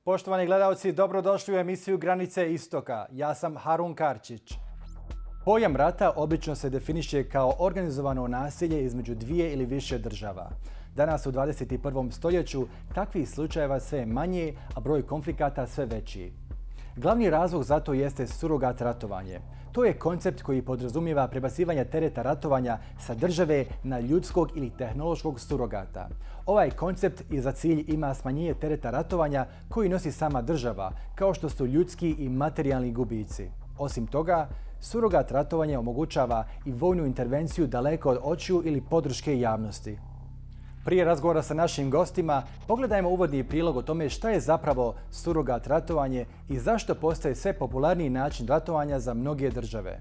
Poštovani gledalci, dobrodošli u emisiju Granice Istoka. Ja sam Harun Karčić. Pojam rata obično se definiše kao organizovano nasilje između dvije ili više država. Danas u 21. stoljeću takvih slučajeva sve manje, a broj konflikata sve veći. Glavni razlog za to jeste surogat ratovanje. To je koncept koji podrazumijeva prebacivanje tereta ratovanja sa države na ljudskog ili tehnološkog surogata. Ovaj koncept i za cilj ima smanjenje tereta ratovanja koji nosi sama država, kao što su ljudski i materijalni gubici. Osim toga, surogat ratovanje omogućava i vojnu intervenciju daleko od očiju ili podrške javnosti. Prije razgovora sa našim gostima, pogledajmo uvodni prilog o tome šta je zapravo surogat ratovanje i zašto postaje sve popularniji način ratovanja za mnoge države.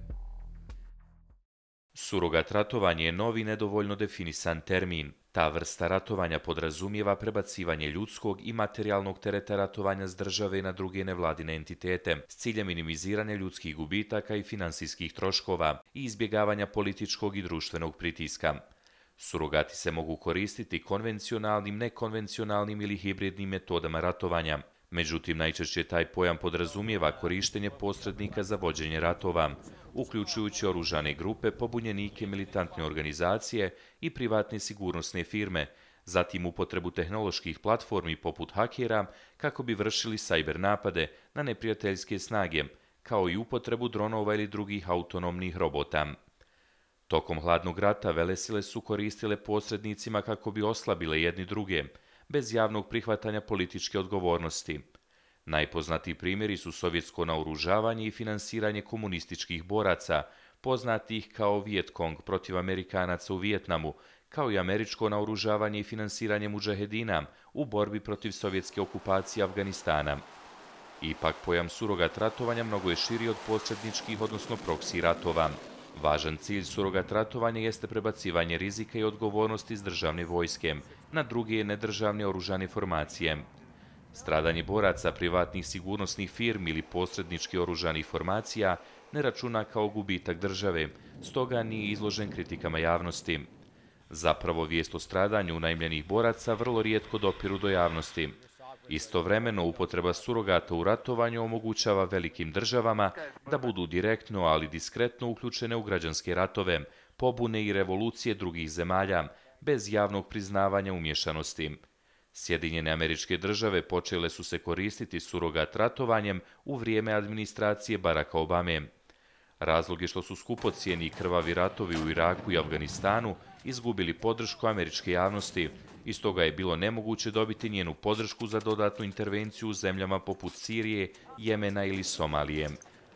Surogat ratovanje je novi nedovoljno definisan termin. Ta vrsta ratovanja podrazumijeva prebacivanje ljudskog i materijalnog tereta ratovanja s države na druge nevladine entitete s ciljem minimiziranja ljudskih gubitaka i finansijskih troškova i izbjegavanja političkog i društvenog pritiska. Surogati se mogu koristiti konvencionalnim, nekonvencionalnim ili hibridnim metodama ratovanja. Međutim, najčešće taj pojam podrazumijeva korištenje posrednika za vođenje ratova, uključujući oružane grupe, pobunjenike, militantne organizacije i privatne sigurnosne firme, zatim upotrebu tehnoloških platformi poput hakera kako bi vršili sajber napade na neprijateljske snage, kao i upotrebu dronova ili drugih autonomnih robota. Tokom hladnog rata velesile su koristile posrednicima kako bi oslabile jedni druge, bez javnog prihvatanja političke odgovornosti. Najpoznatiji primjeri su sovjetsko naoružavanje i finansiranje komunističkih boraca, poznatih kao Vijetkong protiv Amerikanaca u Vijetnamu, kao i američko naoružavanje i finansiranje mudžahedina u borbi protiv sovjetske okupacije Afganistana. Ipak pojam surogat ratovanja mnogo je širi od posredničkih, odnosno proksi ratova. Važan cilj surogat ratovanja jeste prebacivanje rizika i odgovornosti iz državne vojske na druge nedržavne oružane formacije. Stradanje boraca privatnih sigurnosnih firmi ili posrednički oružanih formacija ne računa kao gubitak države, stoga nije izložen kritikama javnosti. Zapravo vijest o stradanju unajmljenih boraca vrlo rijetko dopiru do javnosti. Istovremeno, upotreba surogata u ratovanju omogućava velikim državama da budu direktno, ali diskretno uključene u građanske ratove, pobune i revolucije drugih zemalja, bez javnog priznavanja umješanosti. Sjedinjene Američke Države počele su se koristiti surogat ratovanjem u vrijeme administracije Baracka Obame. Razlog je što su skupocjeni i krvavi ratovi u Iraku i Afganistanu izgubili podršku američke javnosti i stoga je bilo nemoguće dobiti njenu podršku za dodatnu intervenciju u zemljama poput Sirije, Jemena ili Somalije.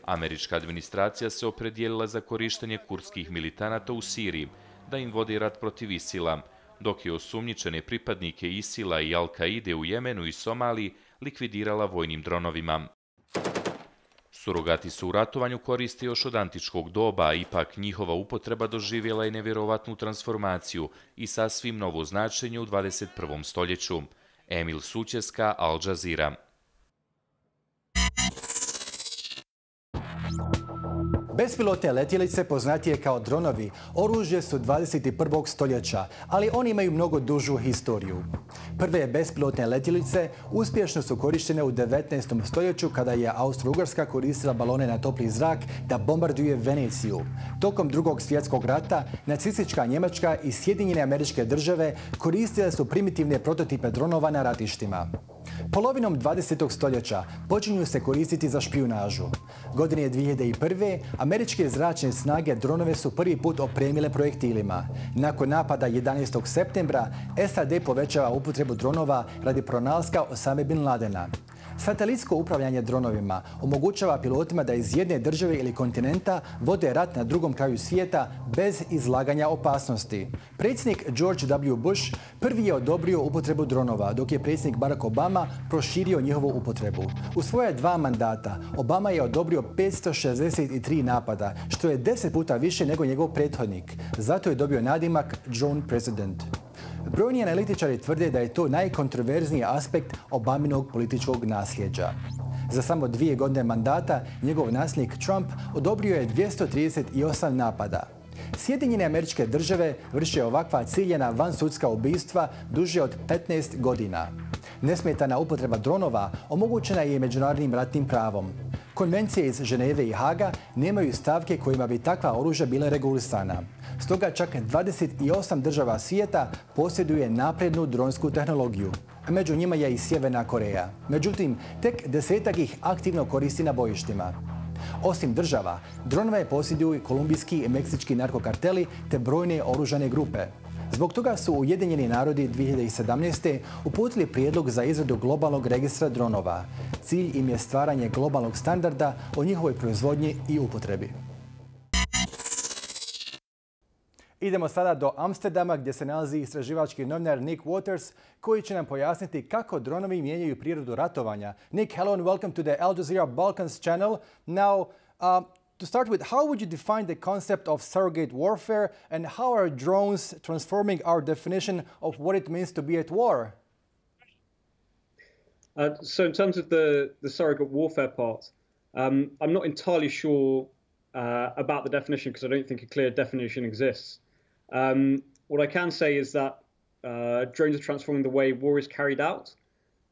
Američka administracija se opredijelila za korištenje kurdskih militanata u Siriji, da im vodi rat protiv Isila, dok je osumnjičene pripadnike Isila i Al-Kaide u Jemenu i Somaliji likvidirala vojnim dronovima. Surogati se u ratovanju koriste još od antičkog doba, a ipak njihova upotreba doživjela je nevjerovatnu transformaciju i sasvim novo značenje u 21. stoljeću. Emil Sučeska, Al Jazeera. Bespilotne letjelice, poznatije kao dronovi, oružje su 21. stoljeća, ali oni imaju mnogo dužu historiju. Prve bespilotne letjelice uspješno su korištene u 19. stoljeću kada je Austro-Ugarska koristila balone na topli zrak da bombarduje Veneciju. Tokom Drugog svjetskog rata, nacistička Njemačka i Sjedinjene Američke Države koristile su primitivne prototipe dronova na ratištima. Polovinom 20. stoljeća počinju se koristiti za špijunažu. Godine 2001. američke zračne snage dronove su prvi put opremile projektilima. Nakon napada 11. septembra, SAD povećava upotrebu dronova radi pronalaska Osame bin Ladena. Satelitsko upravljanje dronovima omogućava pilotima da iz jedne države ili kontinenta vode rat na drugom kraju svijeta bez izlaganja opasnosti. Predsjednik George W. Bush prvi je odobrio upotrebu dronova, dok je predsjednik Barack Obama proširio njihovu upotrebu. U svoje 2 mandata Obama je odobrio 563 napada, što je 10 puta više nego njegov prethodnik. Zato je dobio nadimak Drone President. Brojni analitičari tvrde da je to najkontroverzniji aspekt Obaminog političkog nasljeđa. Za samo 2 godine mandata njegov nasljednik Trump odobrio je 238 napada. Sjedinjene Američke Države vrše ovakva ciljena vansudska ubistva duže od 15 godina. Nesmetana upotreba dronova omogućena je i međunarodnim ratnim pravom. Konvencije iz Ženeve i Haga nemaju stavke kojima bi takva oružja bila regulisana. Stoga čak 28 država svijeta posjeduje naprednu dronsku tehnologiju. Među njima je i Sjeverna Koreja. Međutim, tek 10-ak ih aktivno koristi na bojištima. Osim država, dronove posjeduju kolumbijski i meksički narkokarteli te brojne oružane grupe. Zbog toga su Ujedinjeni narodi 2017. uputili prijedlog za izradu globalnog registra dronova. Cilj im je stvaranje globalnog standarda o njihovoj proizvodnji i upotrebi. Idemo sada do Amsterdama gdje se nalazi istraživački novinar Nick Waters koji će nam pojasniti kako dronovi mijenjaju prirodu ratovanja. Nick, hello and welcome to the Al Jazeera Balkans channel. Now, to start with, how would you define the concept of surrogate warfare and how are drones transforming our definition of what it means to be at war? So in terms of the surrogate warfare part, I'm not entirely sure about the definition because I don't think a clear definition exists. What I can say is that drones are transforming the way war is carried out.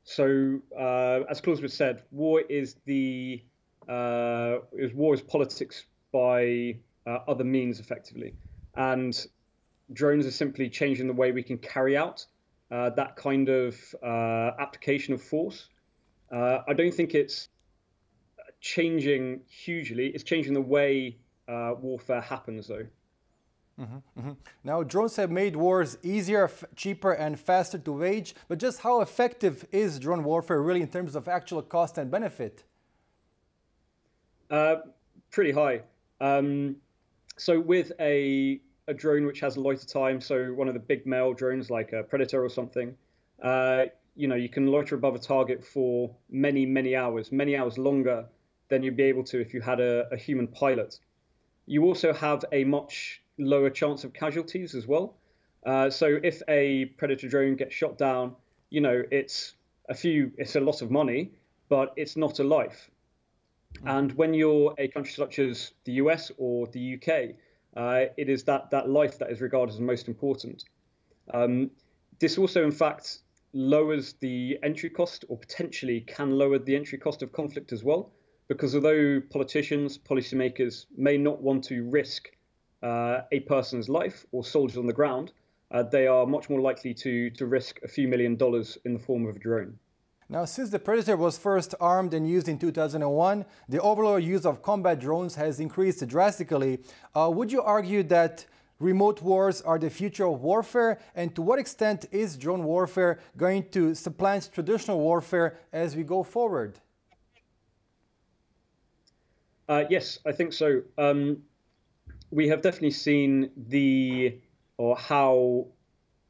So, as Clausewitz said, war is politics by other means, effectively, and drones are simply changing the way we can carry out that kind of application of force. I don't think it's changing hugely. It's changing the way warfare happens, though. Now, drones have made wars easier, cheaper, and faster to wage. But just how effective is drone warfare really in terms of actual cost and benefit? Pretty high. So with a drone which has a loiter time, so one of the big male drones like a Predator or something, you can loiter above a target for many hours longer than you'd be able to if you had a human pilot. You also have a much lower chance of casualties as well. So if a Predator drone gets shot down, it's a lot of money, but it's not a life. And when you're a country such as the US or the UK, it is that life that is regarded as most important. This also, in fact, lowers the entry cost, or potentially can lower the entry cost of conflict as well, because although politicians, policymakers may not want to risk a person's life or soldiers on the ground, they are much more likely to risk a few $1 million in the form of a drone. Now, since the Predator was first armed and used in 2001, the overall use of combat drones has increased drastically. Would you argue that remote wars are the future of warfare? And to what extent is drone warfare going to supplant traditional warfare as we go forward? Yes, I think so. We have definitely seen how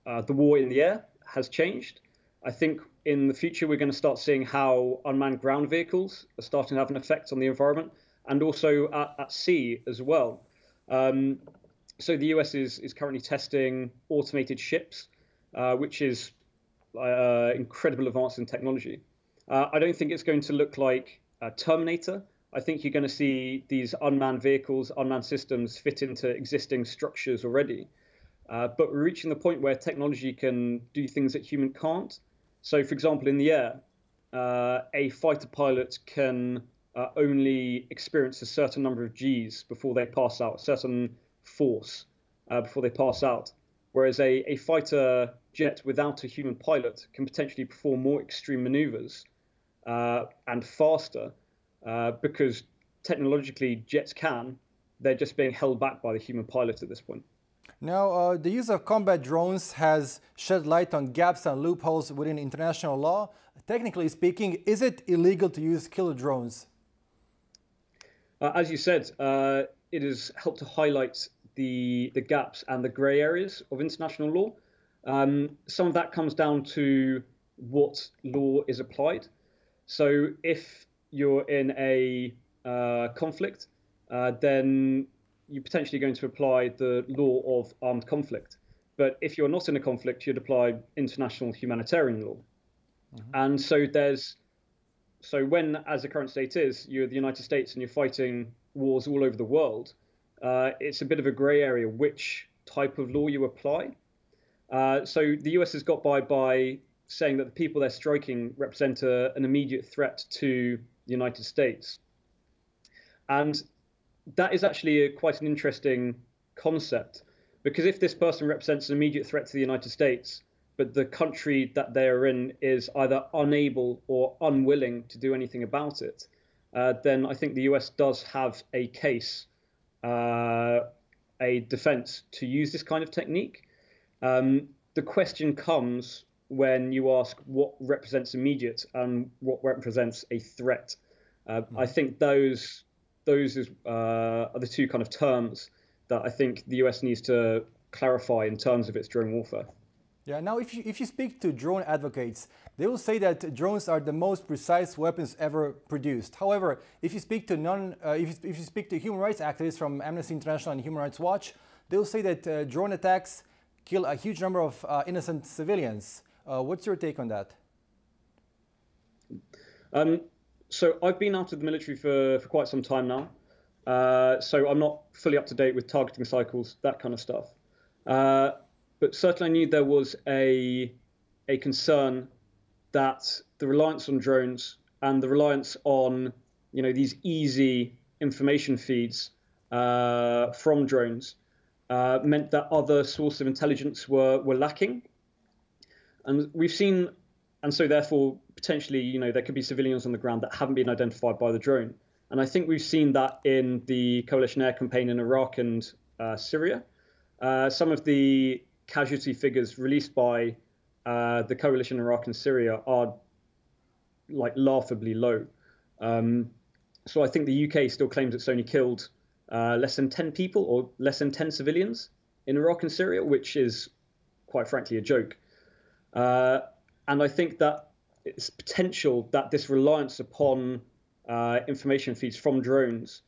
the war in the air has changed. I think in the future we're going to start seeing how unmanned ground vehicles are starting to have an effect on the environment, and also at sea as well. So the US is currently testing automated ships, which is incredible advance in technology. I don't think it's going to look like Terminator. I think you're going to see these unmanned vehicles, unmanned systems fit into existing structures already. But we're reaching the point where technology can do things that human can't. So, for example, in the air, a fighter pilot can only experience a certain number of Gs before they pass out, a certain force before they pass out. Whereas a fighter jet without a human pilot can potentially perform more extreme maneuvers and faster. Because technologically jets can, they're just being held back by the human pilot at this point. Now, the use of combat drones has shed light on gaps and loopholes within international law. Technically speaking, is it illegal to use killer drones? As you said, it has helped to highlight the gaps and the grey areas of international law. Some of that comes down to what law is applied. So if you're in a conflict, then you're potentially going to apply the law of armed conflict. But if you're not in a conflict, you'd apply international humanitarian law. And so when, as the current state is, you're the United States and you're fighting wars all over the world, it's a bit of a grey area which type of law you apply. So the US has got by saying that the people they're striking represent an immediate threat to the United States. And that is actually quite an interesting concept, because if this person represents an immediate threat to the United States, but the country that they are in is either unable or unwilling to do anything about it, then I think the US does have a case, a defense to use this kind of technique. The question comes when you ask what represents immediate and what represents a threat. I think those are the two kind of terms that I think the US needs to clarify in terms of its drone warfare. Yeah. Now, if you speak to drone advocates, they will say that drones are the most precise weapons ever produced. However, if you speak to if you speak to human rights activists from Amnesty International and Human Rights Watch, they will say that drone attacks kill a huge number of innocent civilians. What's your take on that? So I've been out of the military for quite some time now. So I'm not fully up to date with targeting cycles, that kind of stuff. But certainly I knew there was a concern that the reliance on drones and the reliance on, these easy information feeds from drones meant that other sources of intelligence were lacking. And we've seen, and so therefore potentially, there could be civilians on the ground that haven't been identified by the drone. And I think we've seen that in the coalition air campaign in Iraq and Syria. Some of the casualty figures released by the coalition in Iraq and Syria are like laughably low. So I think the UK still claims it's only killed less than 10 people or less than 10 civilians in Iraq and Syria, which is quite frankly a joke. And I think that it's potential that this reliance upon information feeds from drones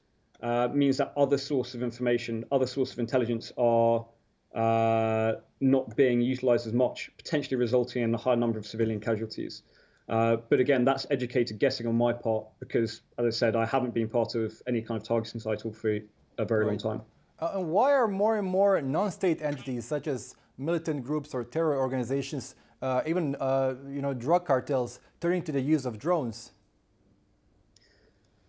means that other sources of information, other sources of intelligence are not being utilized as much, potentially resulting in a high number of civilian casualties. But again, that's educated guessing on my part, because, as I said, I haven't been part of any kind of targeting cycle for a very long time. And why are more and more non-state entities, such as militant groups or terror organizations, even drug cartels, turning to the use of drones?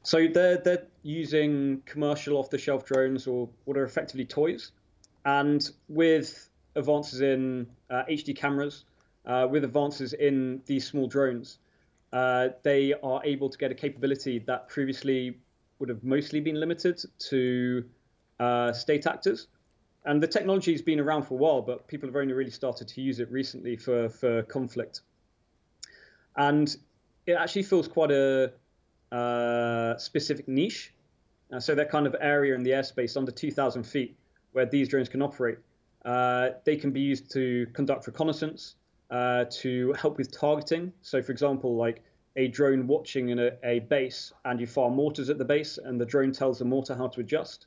So they're using commercial off-the-shelf drones, or what are effectively toys. And with advances in HD cameras, with advances in these small drones, they are able to get a capability that previously would have mostly been limited to state actors. And the technology has been around for a while, but people have only really started to use it recently for conflict. And it actually fills quite a specific niche. So that kind of area in the airspace under 2,000 feet where these drones can operate. They can be used to conduct reconnaissance, to help with targeting. So, for example, like a drone watching in a base and you fire mortars at the base and the drone tells the mortar how to adjust.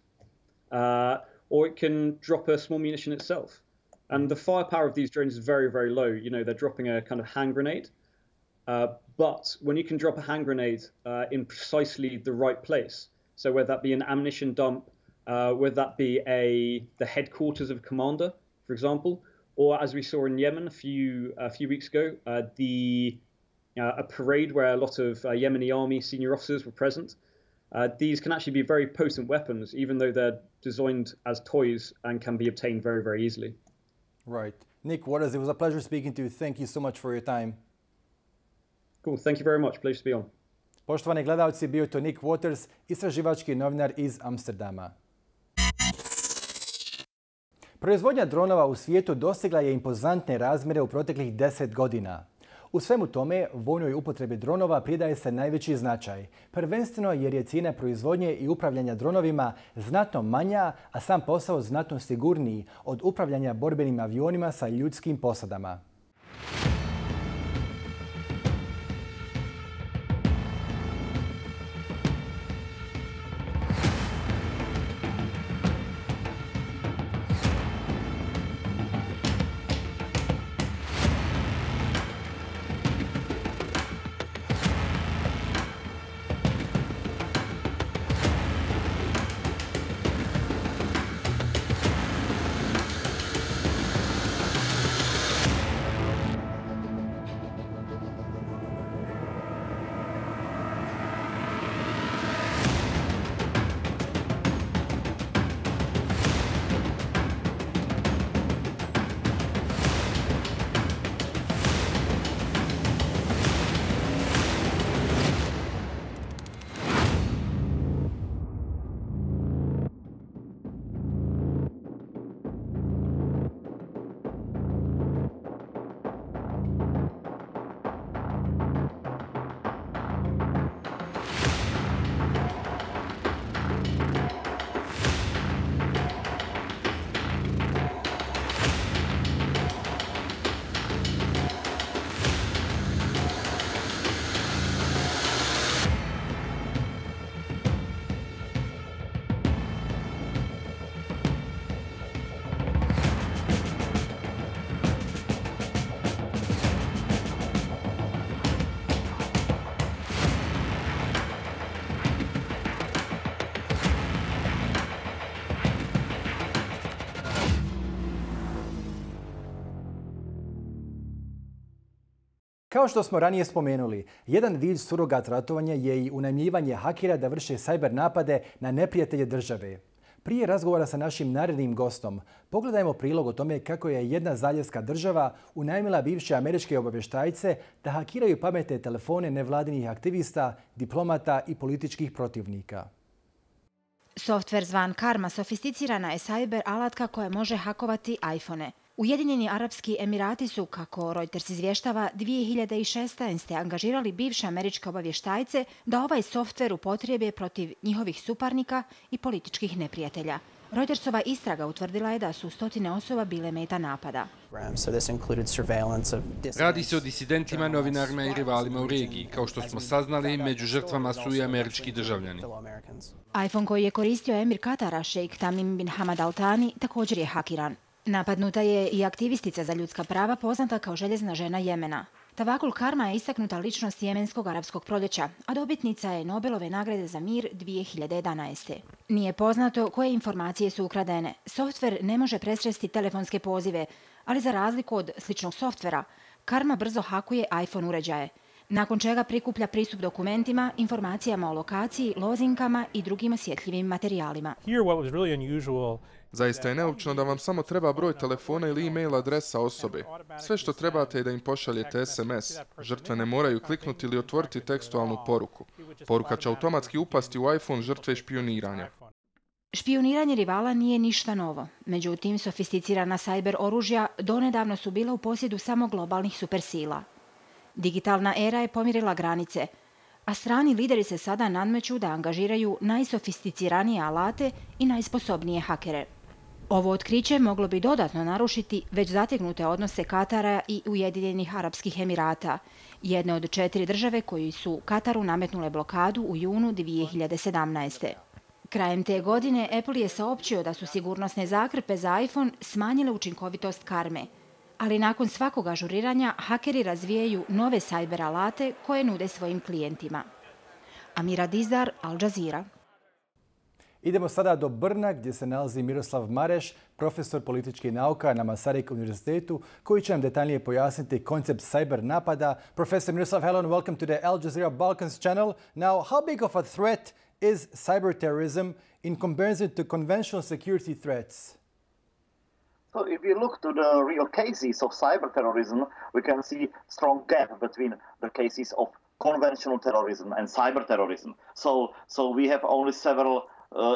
Or it can drop a small munition itself. And the firepower of these drones is very, very low. They're dropping a kind of hand grenade. But when you can drop a hand grenade in precisely the right place, so whether that be an ammunition dump, whether that be the headquarters of a commander, for example, or as we saw in Yemen a few weeks ago, a parade where a lot of Yemeni army senior officers were present. These can actually be very potent weapons, even though they're designed as toys and can be obtained very, very easily. Right. Nick Waters, it was a pleasure speaking to you. Thank you so much for your time. Cool. Thank you very much. Pleasure to be on. Poštovani gledalci, bio je to Nick Waters, istraživački novinar iz Amsterdama. Proizvodnja dronova u svijetu dostigla je impozantne razmjere u proteklih 10 godina. U svemu tome, vojnoj upotrebi dronova pridaje se najveći značaj. Prvenstveno jer je cijena proizvodnje i upravljanja dronovima znatno manja, a sam posao znatno sigurniji od upravljanja borbenim avionima sa ljudskim posadama. Kao što smo ranije spomenuli, jedan vid surogat ratovanja je i unajmljivanje hakera da vrše cyber napade na neprijatelje države. Prije razgovora sa našim narednim gostom, pogledajmo prilog o tome kako je jedna zaljevska država unajmila bivše američke obavještajce da hakiraju pametne telefone nevladinih aktivista, diplomata i političkih protivnika. Softver zvan Karma sofisticirana je cyber alatka koja može hakovati iPhone. Ujedinjeni Arapski Emirati su, kako Reuters izvještava, 2016. angažirali bivše američke obavještajce da ovaj softver upotrijebe protiv njihovih suparnika i političkih neprijatelja. Reutersova istraga utvrdila je da su stotine osoba bile meta napada. Radi se o disidentima, novinarima i rivalima u regiji. Kao što smo saznali, među žrtvama su i američki državljani. iPhone koji je koristio emir Katara, šejk Tamim bin Hamad Al Thani, također je hakiran. Napadnuta je i aktivistica za ljudska prava poznata kao željezna žena Jemena. Tavakul Karma je istaknuta ličnost jemenskog arapskog proljeća, a dobitnica je Nobelove nagrade za mir 2011. Nije poznato koje informacije su ukradene. Softver ne može presresti telefonske pozive, ali za razliku od sličnog softvera, Karma brzo hakuje iPhone uređaje, nakon čega prikuplja pristup dokumentima, informacijama o lokaciji, lozinkama i drugim osjetljivim materijalima. Zaista je neobično da vam samo treba broj telefona ili e-mail adresa osobe. Sve što trebate je da im pošaljete SMS. Žrtve ne moraju kliknuti ili otvoriti tekstualnu poruku. Poruka će automatski upasti u iPhone žrtve špijuniranja. Špijuniranje rivala nije ništa novo. Međutim, sofisticirana cyber oružja donedavno su bila u posjedu samo globalnih supersila. Digitalna era je pomirila granice, a strani lideri se sada nadmeću da angažiraju najsofisticiranije alate i najsposobnije hakere. Ovo otkriće moglo bi dodatno narušiti već zategnute odnose Katara i Ujedinjenih Arapskih Emirata, jedne od 4 države koji su Kataru nametnule blokadu u junu 2017. Krajem te godine Apple je saopćio da su sigurnosne zakrpe za iPhone smanjile učinkovitost Karme, ali nakon svakog ažuriranja hakeri razvijaju nove cyber alate koje nude svojim klijentima. Amira Dizdar, Al Jazeera. Idemo sada do Brna gdje se nalazi Miroslav Mareš, profesor političkih nauka na Masaryk Univerzitetu, koji će nam detaljnije pojasniti koncept cyber napada. Professor Miroslav, hello and welcome to the Al Jazeera Balkans channel. Now, how big of a threat is cyber terrorism in comparison to conventional security threats? So if you look to the real cases of cyber terrorism, we can see strong gap between the cases of conventional terrorism and cyber terrorism. So we have only several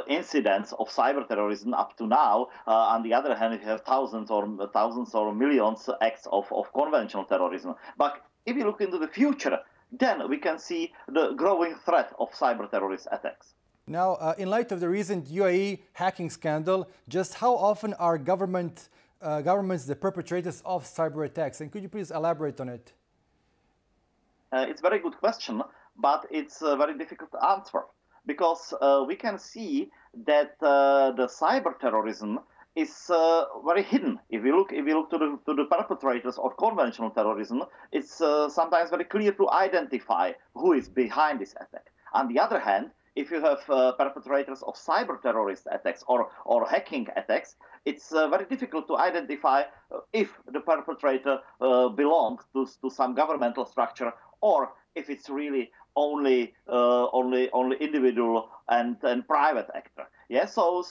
incidents of cyber terrorism up to now. On the other hand, you have thousands or millions acts of conventional terrorism. But if you look into the future, then we can see the growing threat of cyber terrorist attacks. Now, in light of the recent UAE hacking scandal, just how often are governments the perpetrators of cyber attacks? And could you please elaborate on it? It's a very good question, but it's very difficult to answer because we can see that the cyber terrorism is very hidden. If you look to the perpetrators of conventional terrorism, it's sometimes very clear to identify who is behind this attack. On the other hand, if you have perpetrators of cyber terrorist attacks or hacking attacks, it's very difficult to identify if the perpetrator belongs to some governmental structure or if it's really only individual and private actor. Yeah, so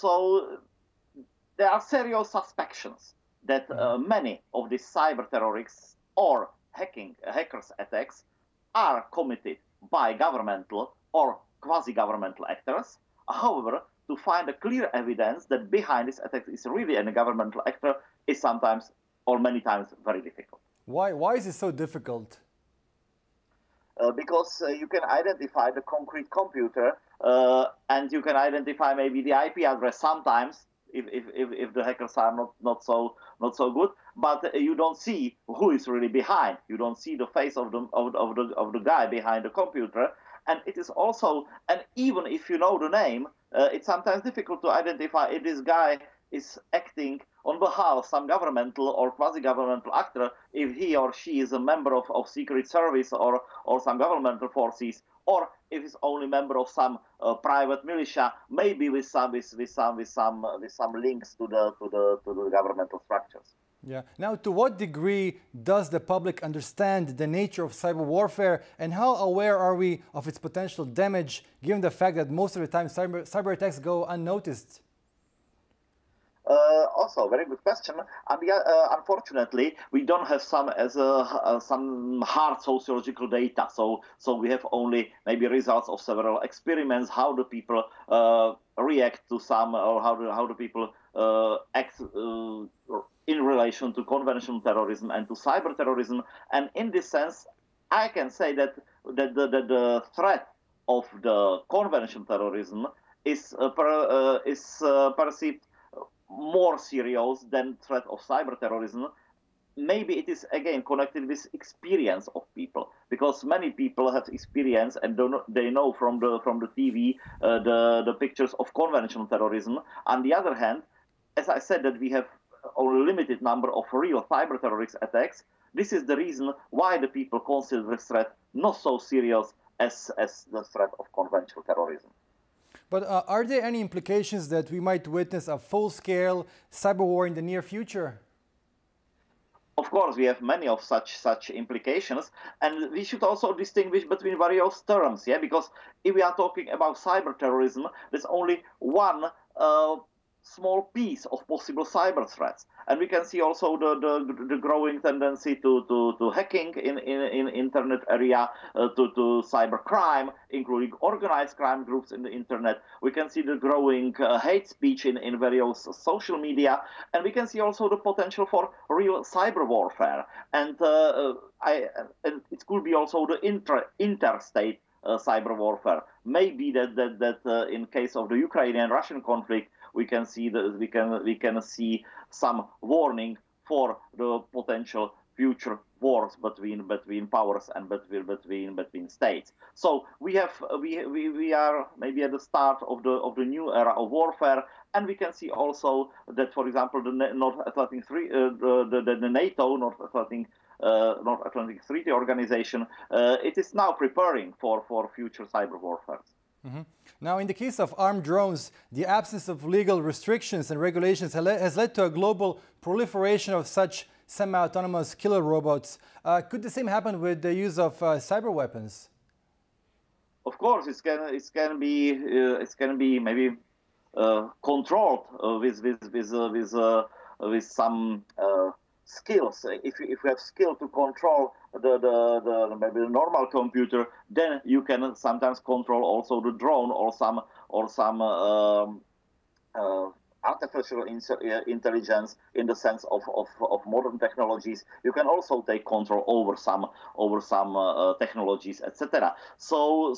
there are serious suspicions that many of these cyber terrorists or hackers attacks are committed by governmental or quasi-governmental actors. However, to find a clear evidence that behind this attack is really a governmental actor is sometimes or many times very difficult. Why is it so difficult? Because you can identify the concrete computer and you can identify maybe the IP address sometimes if the hackers are not so good, but you don't see who is really behind. You don't see the face of the guy behind the computer. And it is also, and even if you know the name, it's sometimes difficult to identify if this guy is acting on behalf of some governmental or quasi-governmental actor, if he or she is a member of secret service or some governmental forces, or if it's only member of some private militia, maybe with some links to the governmental structures. Yeah. Now, to what degree does the public understand the nature of cyber warfare, and how aware are we of its potential damage, given the fact that most of the time cyber attacks go unnoticed? Also, a very good question. And unfortunately, we don't have some hard sociological data. So we have only maybe results of several experiments. How do people react to some, or how do people act in relation to conventional terrorism and to cyber terrorism? And in this sense, I can say that the threat of the conventional terrorism is perceived more serious than threat of cyber terrorism. Maybe it is again connected with experience of people, because many people have experience and they know from the TV the pictures of conventional terrorism. On the other hand, as I said, that we have only a limited number of real cyber terrorist attacks. This is the reason why the people consider the threat not so serious as the threat of conventional terrorism. But are there any implications that we might witness a full-scale cyber war in the near future? Of course, we have many of such implications, and we should also distinguish between various terms, yeah, because if we are talking about cyber terrorism, there's only one small piece of possible cyber threats, and we can see also the growing tendency to hacking in internet area, to cyber crime, including organized crime groups in the internet. We can see the growing hate speech in various social media, and we can see also the potential for real cyber warfare. And it could be also the interstate cyber warfare. Maybe that in case of the Ukrainian-Russian conflict, we can see some warning for the potential future wars between powers and between states. So we are maybe at the start of the new era of warfare, and we can see also that, for example, the North Atlantic the NATO North Atlantic Treaty Organization, it is now preparing for future cyber warfare. Mm-hmm. Now, in the case of armed drones, the absence of legal restrictions and regulations has led to a global proliferation of such semi-autonomous killer robots. Could the same happen with the use of cyber weapons? Of course, it can be maybe controlled with some skills. If you have skill to control maybe the normal computer, then you can sometimes control also the drone or some artificial intelligence in the sense of modern technologies. You can also take control over some technologies, etc. So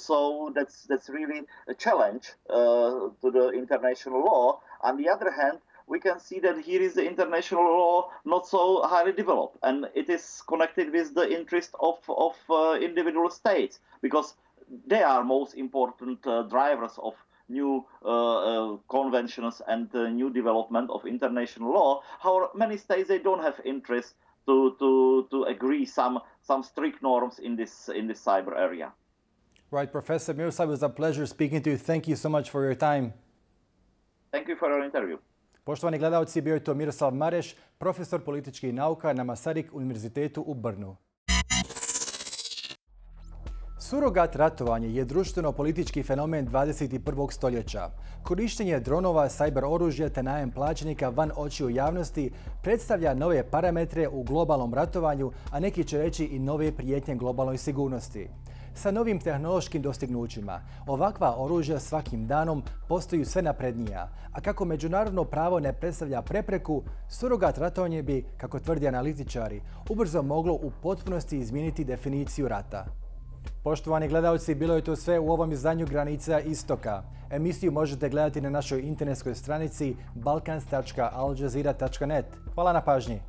that's really a challenge to the international law. On the other hand, we can see that here is the international law not so highly developed, and it is connected with the interest of individual states, because they are most important drivers of new conventions and new development of international law. However, many states, they don't have interest to agree some strict norms in this cyber area. Right, Professor Miroslav, it was a pleasure speaking to you. Thank you so much for your time. Thank you for your interview. Poštovani gledalci, bio je to Miroslav Mareš, profesor političkih nauka na Masaryk Univerzitetu u Brnu. Surogat ratovanje je društveno-politički fenomen 21. stoljeća. Korištenje dronova, cyber oružja te najem plaćenika van očiju javnosti predstavlja nove parametre u globalnom ratovanju, a neki će reći i nove prijetnje globalnoj sigurnosti. Sa novim tehnološkim dostignućima, ovakva oružja svakim danom postaju sve naprednija, a kako međunarodno pravo ne predstavlja prepreku, surogat ratovanje bi, kako tvrdi analitičari, ubrzo moglo u potpunosti izmijeniti definiciju rata. Poštovani gledalci, bilo je to sve u ovom izdanju Granica Istoka. Emisiju možete gledati na našoj internetskoj stranici balkans.aljazeera.net. Hvala na pažnji.